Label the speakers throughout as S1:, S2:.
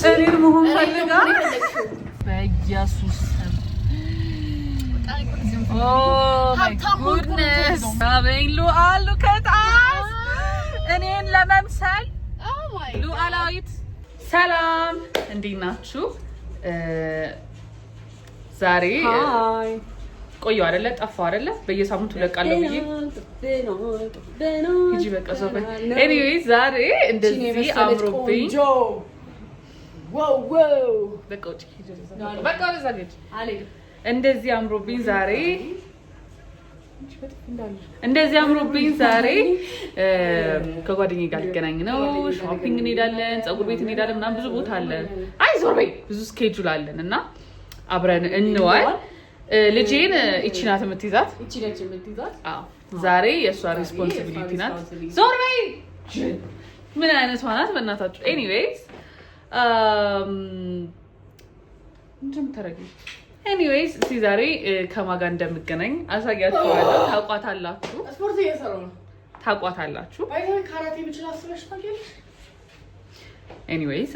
S1: እኔን መሆን ፈልጋ በኢየሱስ ጉድነስ አበኝ ሉአሉ ከጣስ እኔን ለመምሰል ሉአላዊት። ሰላም እንዴት ናችሁ? ዛሬ ቆየሁ አይደለ? ጠፋሁ አይደለ? በየሳምንቱ ለቃለሁ ብዬ ሂጂ በቃ ሰው ኤኒዌይስ ዛሬ እንደዚህ አምሮብኝ በቃ ወደዛ ሂጅ እንደዚህ አምሮብኝ ዛሬ ከጓደኛዬ ጋር ልገናኝ ነው። ሾፒንግ እንሄዳለን፣ ፀጉር ቤት እንሄዳለን፣ ምናምን ብዙ ቦታ አለን። አይ ዞር በይ፣ ብዙ ስኬጁል አለን እና አብረን እንዋል። ልጄን እቺ ናት የምትይዛት። አዎ ዛሬ የእሷ ሪስፖንሲቢሊቲ ናት። ዞር በይ። ምን አይነት ናት በእናታችሁ? ኤኒዌይስ ኤኒዌይስ እስኪ ዛሬ ከማን ጋር እንደምገናኝ አሳያችኋለሁ። ታውቋታላችሁ። ስፖርት እየሰራሁ ነው። ታውቋታላችሁ። ካራቴ ብቻ አስበሽ ታውቂያለሽ። ኤኒዌይስ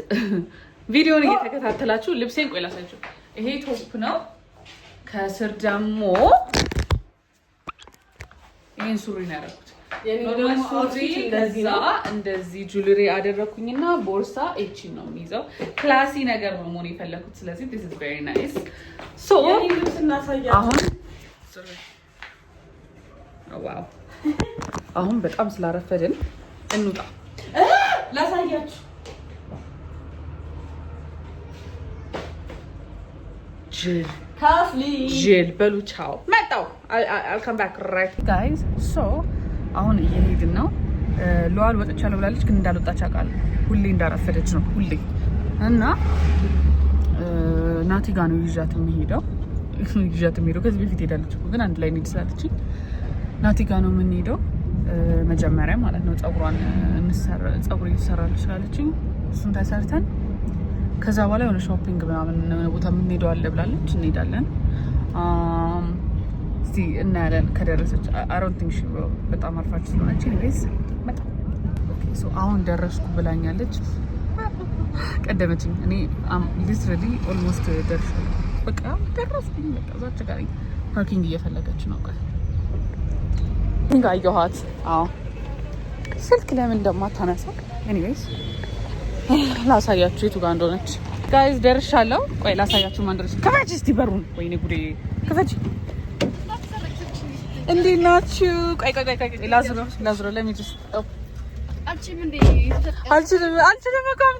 S1: ቪዲዮውን እየተከታተላችሁ ልብሴን ቆይ ላሳያችሁ። ይሄ ቶፕ ነው። ከስር ደግሞ ይሄን ሱሪ ነው ያደረኩት። እንደዚህ ጁለሪ አደረኩኝና ቦርሳ እቺን ነው የሚይዘው። ክላሲ ነገር ነው መሆን የፈለኩት። ስለዚህ this is very nice so አሁን በጣም ስላረፈድን እንውጣ። ላሳያችሁ። ጅል በሉ ቻው። መጣሁ። I'll come back right guys. so አሁን እየሄድን ነው። ሉአል ወጥቻለሁ ብላለች፣ ግን እንዳልወጣች አውቃለሁ። ሁሌ እንዳረፈደች ነው ሁሌ። እና ናቲ ጋር ነው ይዣት የሚሄደው። ከዚህ በፊት ሄዳለች እኮ ግን አንድ ላይ እንሂድ ስላለችኝ ናቲ ጋር ነው የምንሄደው። መጀመሪያ ማለት ነው ፀጉር ይሰራልች ስላለችኝ እሱን ተሰርተን ከዛ በኋላ የሆነ ሾፒንግ ምናምን ቦታ የምንሄደው አለ ብላለች። እንሄዳለን። እስቲ እናያለን ከደረሰች። አሮን ቲንክ በጣም አርፋች ስለሆነች ኢንቬስ መጣ። ኦኬ ሶ አሁን ደረስኩ ብላኛለች። ቀደመችኝ። እኔ ሊትራሊ ኦልሞስት ደርሻለሁ። በቃ ደረስኩኝ። በቃ እዛች ጋር ፓርኪንግ እየፈለገች ነው። ቆይ እንጋ አየኋት። አዎ ስልክ ለምን እንደማታነሳ ኤኒዌይስ ላሳያችሁ የቱ ጋር እንደሆነች። ጋይስ ደርሻለሁ። ቆይ ላሳያችሁ ማን ደረሰ። ከፈች እስቲ በሩን። ወይኔ ጉዴ ከፈች። እንዴት ናችሁ? ቆይ ላዝሮ ለሚትስ አልችልም ቆም።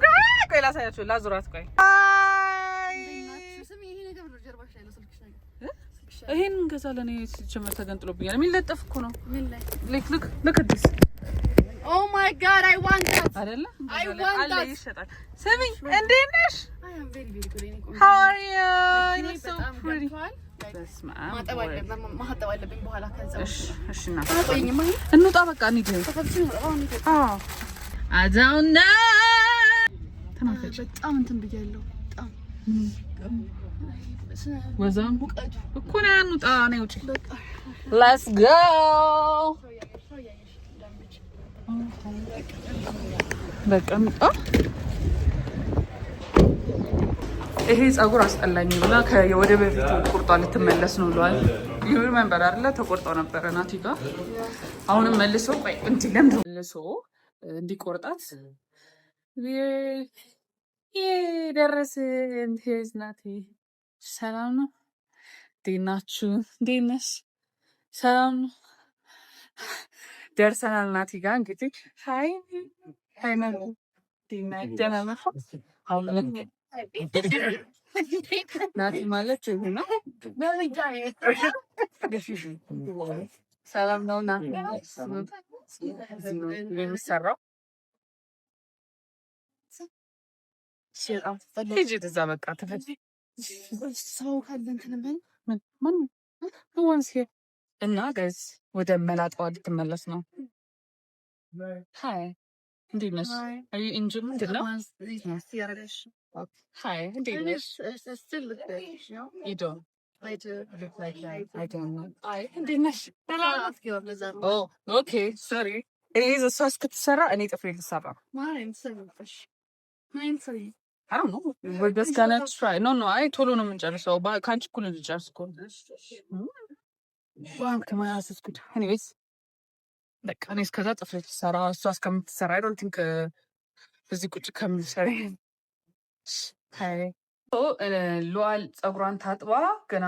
S1: ቆይ ላሳያችሁ። ላዝሯት። ቆይ ይሄን እንገዛለን። ሲጀመር ተገንጥሎብኛል። የሚለጠፍ እኮ ነው። ልክ አዲስ Oh my god, I want that. አይደለ? I want that. ይሸጣል። ስሚኝ፣ እንዴት ነሽ? I am very good. How are you? You're so pretty. ማጠብ አለብኝ በኋላ ከዛ። እሺ ና እንውጣ በቃ እንሂድ። I don't know. በጣም እንትን ብያለሁ። በጣም ወዛም እኮ ነው። እንውጣ ነው ውጪ። Let's go. በቃ ይሄ ፀጉር አስጠላኝ ብላ ወደ በፊቱ ቁርጧ ልትመለስ ነው ብለዋል። ይሁን መንበር አይደለ? ተቆርጠው ነበረ ናቲ ጋር። አሁንም መልሶ ቆይ እንትን ለምን መልሶ እንዲቆርጣት ደረስን። ሄዝ ናቲ ሰላም ነው? እንዴት ናችሁ? እንዴት ነሽ? ሰላም ነው? ደርሰናል ናቲ ጋር እንግዲህ ሃይ ነው ናቲ ማለት ይሄ ነው። ሰላም ነው ናቲ የሚሰራው ሂጂ እዛ በቃ ተፈጂ ሰው ካለ እንትን ምን ወንስ እና ጋይስ ወደ መላጣዋ ልትመለስ ነው። ሃይ እንዴት ነሽ? አይ እንጂ ምንድን ነው? ሃይ እንዴት ነሽ? You don't look like that. I don't know. እንዴት ነሽ? Oh, okay, sorry. ኤኒዌይዝ እሷ እስክትሰራ እኔ ጥፍሬ ልሰራ ነው። I don't know. We're just gonna try. No, አይ ቶሎ ነው የምንጨርሰው። ከአንቺ እኩል እንጨርስ እኮ። my ass is good. Anyways በቃ እኔ እስከዛ ጥፍሬ ልሰራ እሷ እስከምትሰራ I don't think እዚህ ቁጭ ከምንሰራ ሉዓል ፀጉሯን ታጥባ ገና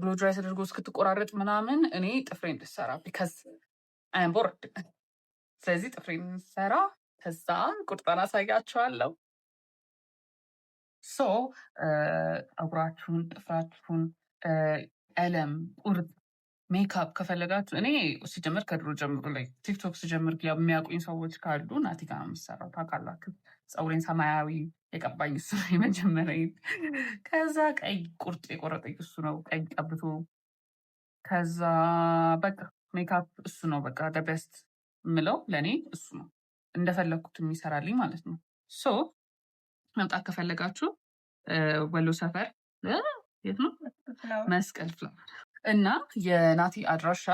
S1: ብሎ ድራይ ተደርጎ እስክትቆራረጥ ምናምን እኔ ጥፍሬን ልሰራ ቢካዝ አይ አም ቦርድ። ስለዚህ ጥፍሬን ልሰራ ከዛ ቁርጣን አሳያቸዋለሁ። ሶ ፀጉራችሁን፣ ጥፍራችሁን፣ ቀለም፣ ቁርጥ፣ ሜካፕ ከፈለጋችሁ እኔ ሲጀምር ከድሮ ጀምሮ ላይ ቲክቶክ ሲጀምር የሚያውቁኝ ሰዎች ካሉ ናቲ ጋር ነው የምሰራው። ታውቃላችሁ ፀጉሬን ሰማያዊ የቀባኝ እሱ ነው የመጀመሪያ። ከዛ ቀይ ቁርጥ የቆረጠኝ እሱ ነው፣ ቀይ ቀብቶ። ከዛ በቃ ሜካፕ እሱ ነው በቃ ደበስት ምለው ለእኔ እሱ ነው እንደፈለግኩት የሚሰራልኝ ማለት ነው። ሶ መምጣት ከፈለጋችሁ ወሎ ሰፈር የት ነው መስቀል ፍላወር እና የናቲ አድራሻ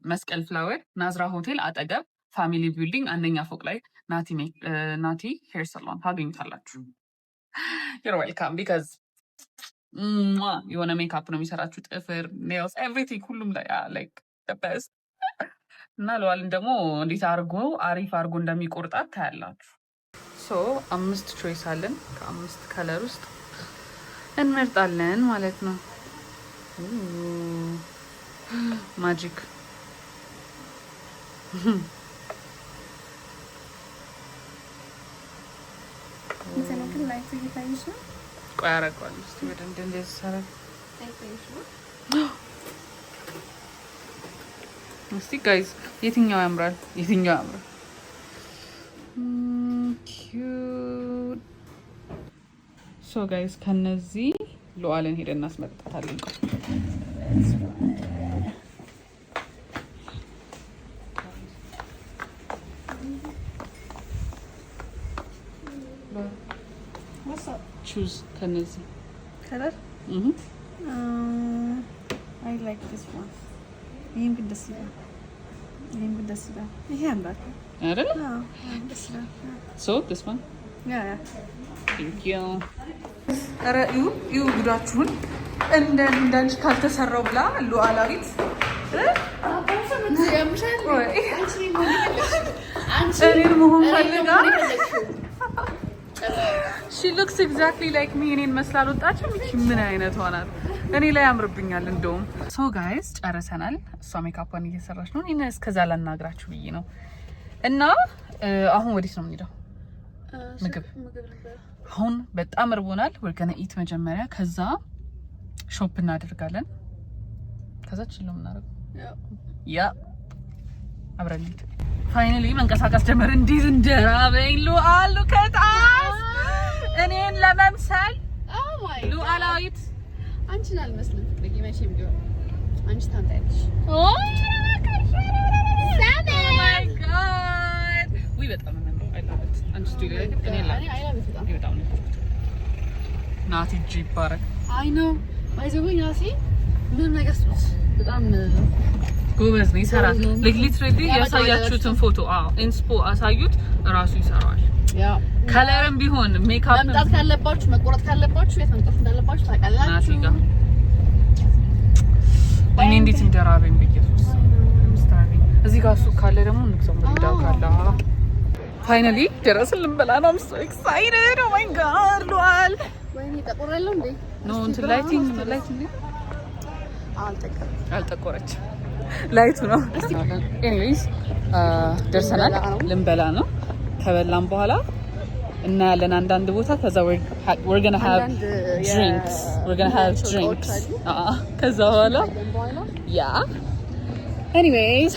S1: መስቀል ፍላወር ናዝራ ሆቴል አጠገብ ፋሚሊ ቢልዲንግ አንደኛ ፎቅ ላይ ናቲ ሄር ሰሎን ታገኙታላችሁ። ዩር ዌልካም ቢካዝ የሆነ ሜካፕ ነው የሚሰራችሁ፣ ጥፍር፣ ኔልስ፣ ኤቭሪቲንግ ሁሉም ላይ ላይክ በስ እና ለዋልን ደግሞ እንዴት አርጎ አሪፍ አርጎ እንደሚቆርጣት ታያላችሁ። ሶ 5 ቾይስ አለን። ከ5 ከለር ውስጥ እንመርጣለን ማለት ነው። ማጂክ ቆይ አደርገዋለሁ እስኪ በደንብ እንደዚህ ሰራ እስቲ ጋይዝ የትኛው ያምራል? የትኛው ያምራል? ኪዩት ሶ ጋይዝ ከነዚህ ሉዓልን ሄደን እናስመጣታለን። ቹዝ ከነዚህ ከለር አይ ላይክ ዲስ ዋን። ይሄን ግን ደስ ይላል። ይሄን ግን ደስ ይላል። ይሄ ያምራል አይደል? አዎ ደስ ይላል። ሶ ዲስ ዋን ያ ቴንክ ዩ። ኧረ እዩ ጉዳችሁን እንዳንቺ ካልተሰራው ብላ ሉዓላዊት እኔን መሆን ፈልጋ ሺ ሉክስ ኤግዛክትሊ ላይክ ሚ። እኔን መስላ አልወጣችም። ምን አይነት ሆናል? እኔ ላይ ያምርብኛል እንደውም። ሶ ጋይስ ጨርሰናል። እሷ ሜካፓን እየሰራች ነው። እኔ እስከዛ ላናግራችሁ ብዬ ነው። እና አሁን ወዴት ነው የምንሄደው? ምግብ አሁን በጣም እርቦናል። ወርገነ ኢት መጀመሪያ፣ ከዛ ሾፕ እናደርጋለን። ከዛ ችሎ ምናደርገው ያ አብረን ፋይናሊ መንቀሳቀስ ጀመር። እንዲህ እንደራበኝ ሉዓል ከታስ እኔን ለመምሰል ሉዓላዊት አንቺን አልመስልም። ፍቅርዬ መቼም ቢሆን አንቺ ታምጣለሽ። ኦ ማይ ጋድ ወይ በጣም ነው አይላበት አንቺ ስቱዲዮ ላይ እኔ ላይ በጣም ነው ናቲ ጂ ይባረክ። አይ ኖ ባይዘውኝ ናቲ ምን ነገር በጣም ጎበዝ ነው፣ ይሰራል። ሊትራሊ ያሳያችሁትን ፎቶ ኢንስፖ አሳዩት፣ እራሱ ይሰራዋል። ከለርም ቢሆን ሜካፕ መምጣት ካለባችሁ መቆረጥ ካለባችሁ የት መምጣት እንዳለባችሁ ታውቃላችሁ። ናቲ እኔ እንዴት እንደራበኝ በኢየሱስ ምስታሪ። እዚህ ጋር ሱቅ ካለ ደግሞ እንግዛው እንዳው ካለ ፋይናሊ ደረስን። ልንበላ ነው። I'm so excited. Oh my god ሉዓል ወይኔ ተቆረለው እንዴ? ኖ እንትን ላይቲንግ አልጠቆረች ላይቱ ነው። ኤኒዌይስ ደርሰናል። ልንበላ ነው። ከበላን በኋላ እናያለን አንዳንድ ቦታ። ከዛ we're gonna have drinks ከዛ በኋላ ያ ኤኒዌይስ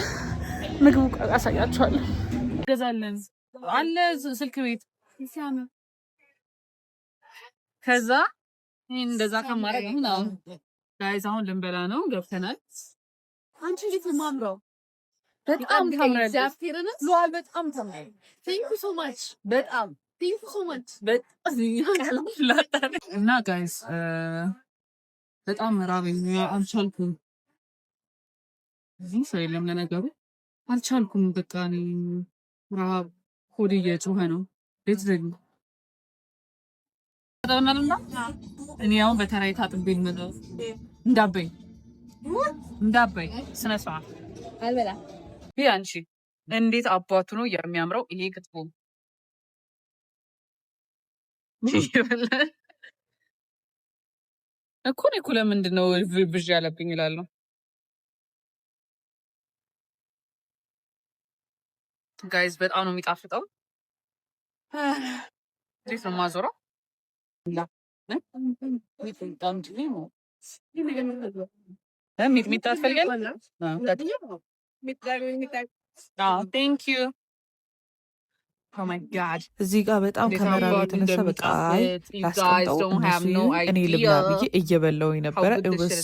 S1: ምግቡ አሳያችኋለሁ። ገዛለን አለ ስልክ ቤት ሲያምር። ከዛ ይሄን እንደዛ ከማረግ ነው ጋይስ። አሁን ልንበላ ነው፣ ገብተናል። አንቺ እንዴት ነው የማምረው? በጣም ታምራለች ሉዓል፣ በጣም ታምራለች። ቴንክ ዩ ሶ ማች። በጣም ቴንክ ዩ ሶ ማች። እና ጋይስ በጣም ራበኝ፣ አልቻልኩም። እዚህ ሰው የለም ለነገሩ። አልቻልኩም። በቃ ረሃብ ሆዴ እየጮኸ ነው። ቤት ዘግ እኔ አሁን በተራይ ታጥቤ ነው እንዳበይ ስነ ስርዓት አልበላም። ይሄ አንቺ እንዴት አባቱ ነው የሚያምረው ይሄ ክትፎ እኮ ለምንድን ነው ብዥ ያለብኝ እላለሁ። ጋይዝ በጣም ነው የሚጣፍጠው። እንዴት ነው የማዞረው? ሚጥሚጣ ትፈልጋለህ? ቴንክ ዩ። ኦ ማይ ጋድ
S2: እዚህ ጋር በጣም ከመራብ የተነሳ በቃ ላስቀምጠው እኔ ልብላ ብዬ እየበላሁኝ ነበረ።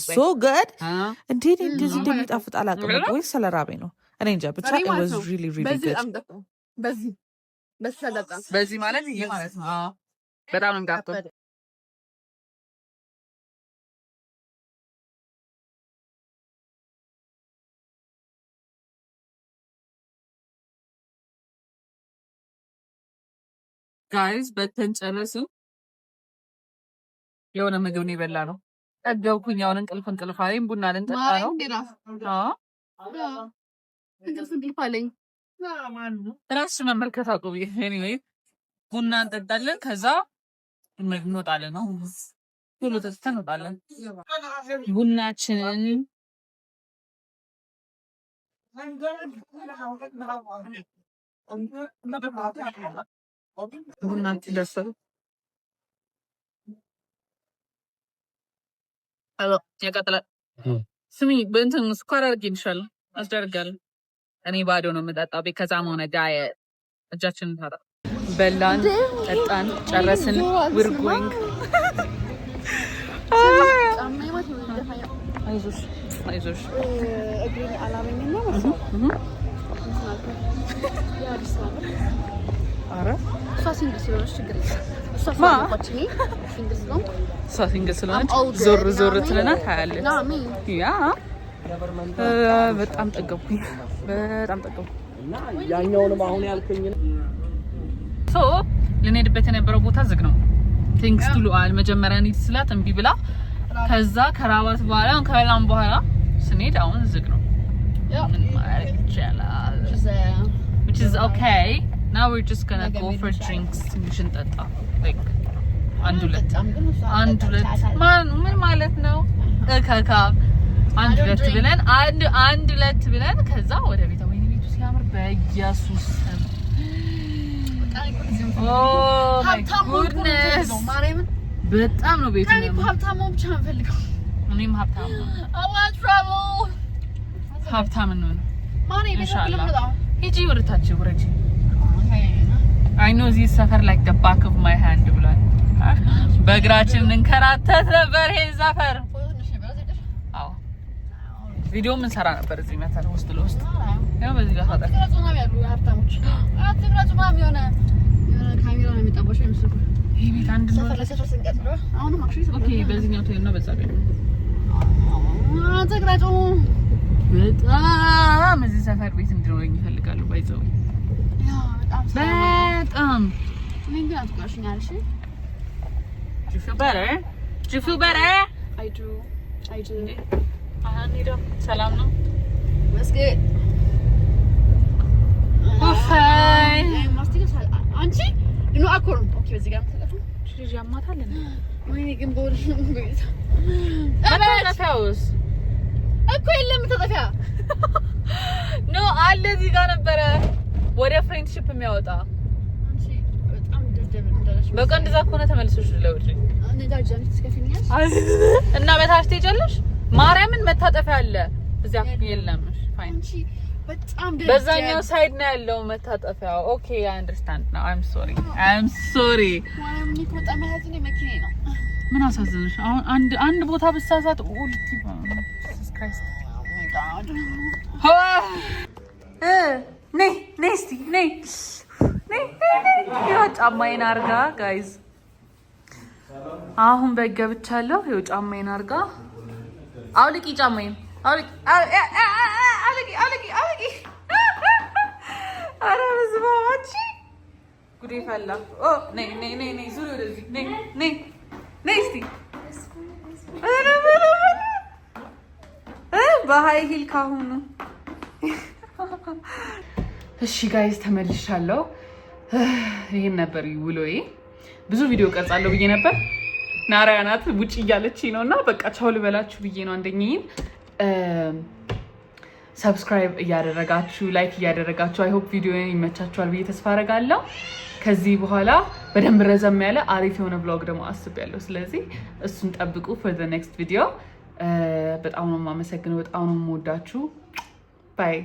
S2: ሶ ገድ እንዴት እንደዚህ እንደሚጣፍጥ አላውቅም ነበር። ወይስ ስለራበኝ ነው? እኔ እንጃ ብቻ was really really good።
S1: በዚህ ማለት ይሄ ማለት ነው። በጣም ነው የሚጣፍጠው። ጋይዝ በተንጨረስም የሆነ ምግብ ነው የበላ ነው። ጠገብኩኝ። አሁን እንቅልፍ አለኝ። ቡና ልንጠጣ ነው። እንቅልፍ አለኝ። ራስሽ መመልከት አቁቢ። ኤኒዌይ ቡና እንጠጣለን፣ ከዛ እንወጣለን ነው ቶሎ ጠጥተን እንወጣለን። ቡናችንን ቡናችን ደርሷል። ያቃጥላል። ስሚ በእንትን ስኳር አድርጌልሻለሁ፣ አስደርጋለሁ። እኔ ባዶ ነው የምጠጣው። ከዛም ሆነ ዳየት እጃችንን ታጣ በላን፣ ጠጣን፣ ጨረስን። ዊር ጎይንግ። አይዞሽ አይዞሽ። እሷ ሲንግል ስለሆነች ዞር ትለናል። ታያለች። ያ በጣም ጠገብኩኝ።
S3: ያኛውንም አሁን ያልከኝ
S1: ሶ ልንሄድበት የነበረው ቦታ ዝግ ነው። ቴንክስ ቱ ሉአል መጀመሪያ እንሂድ ስላት እምቢ ብላ ከዛ ከራባት በኋላ ከላም በኋላ ስንሄድ አሁን ዝግ ነው። ምን ማለት ይቻላል? which is okay. Now we're just gonna go for drinks. ትንሽ እንጠጣ like አንድ ሁለት ምን ማለት ነው? እከካ አንድ ሁለት ብለን ከዛ ወደ ቤት። ወይኔ ቤቱ ሲያምር በኢየሱስ በጣም ነው ቤቱ የሚያምር። እኔም ሀብታም ነው። ኢንሻአላህ ሂጂ ወርታች ወረጂ። I know this ሰፈር like the back of my hand ብሏል። በእግራችን እንከራተት ነበር ይሄ ሰፈር። አዎ ቪዲዮ ምን ሰራ ነበር እዚህ መተን ውስጥ ለውስጥ ያው በዚህ ጋር ታጠቅ ያሉ ሀብታሞች አትግራጩማም የሆነ ካሜራ ነው የሚጠባቸው የሚስሉ ይሄ ቤት አንድ ነው ሰፈር ስንቀጥለው አሁንም አክቹሊ ኦኬ በዚህኛው ተይና በዛ ቤት አትግራጩ በጣም እዚህ ሰፈር ቤት እንድኖረኝ ይፈልጋሉ። ባይዘው በጣም ምን ጋር አትቃሽኛል? እሺ Do you feel better? I do. ኒዶ ሰላም ነው መስገድ ኦፋይ ማስቲካ አንቺ ነው አኮር ኦኬ በዚህ ጋር ተጠፋ ልጅ ያማታል እንዴ? ወይኔ ግን ቦል ቤት አባታውስ እኮ የለም ተጠፋ ኖ አለ እዚህ ጋር ነበረ ወደ ፍሬንድሺፕ የሚያወጣ አንቺ በጣም ደደብ እንደለሽ በቃ እንደዛ ከሆነ ተመልሰሽ ለውጪ ነዳጅ ትስከፊኛለሽ እና በታች ትሄጃለሽ። ማርያምን መታጠፊያ አለ እዚያ የለም። ፋይን አንቺ በጣም ደደብ በዛኛው ሳይድ ነው ያለው መታጠፊያው። ኦኬ አይ አንደርስታንድ ናው አይ አም ሶሪ ማርያምን እኮ በጣም ያዝኝ መኪና ነው። ምን አሳዘነሽ? አሁን አንድ ቦታ ብሳሳት ኦልቲ ጂሰስ ክራይስት ኦ ማይ ጋድ ነይ ያው ጫማዬን አርጋ ጋይዝ አሁን በገብቻለሁ። ያው ጫማዬን አርጋ አውልቂ ጫማዬን አውልቂ ኧረ በስመ አብ አንቺ ጉዴ ፈላ። ነይ ነይ ነይ ነይ ዙሪ ወደዚህ ነይ ነይ ነይ እስኪ በሀይ ሂል ካሁኑ። እሺ ጋይዝ ተመልሻለሁ። ይህን ነበር ውሎዬ። ብዙ ቪዲዮ ቀርጻለሁ ብዬ ነበር። ናራያ ናት ውጭ እያለችኝ ነው እና በቃ ቻው ልበላችሁ ብዬ ነው። አንደኛዬን ሰብስክራይብ እያደረጋችሁ ላይክ እያደረጋችሁ አይ ሆፕ ቪዲዮን ይመቻችኋል ብዬ ተስፋ አደርጋለሁ። ከዚህ በኋላ በደንብ ረዘም ያለ አሪፍ የሆነ ብሎግ ደግሞ አስቤያለሁ። ስለዚህ እሱን ጠብቁ for the next video። በጣም ነው የማመሰግነው። በጣም ነው የምወዳችሁ። ባይ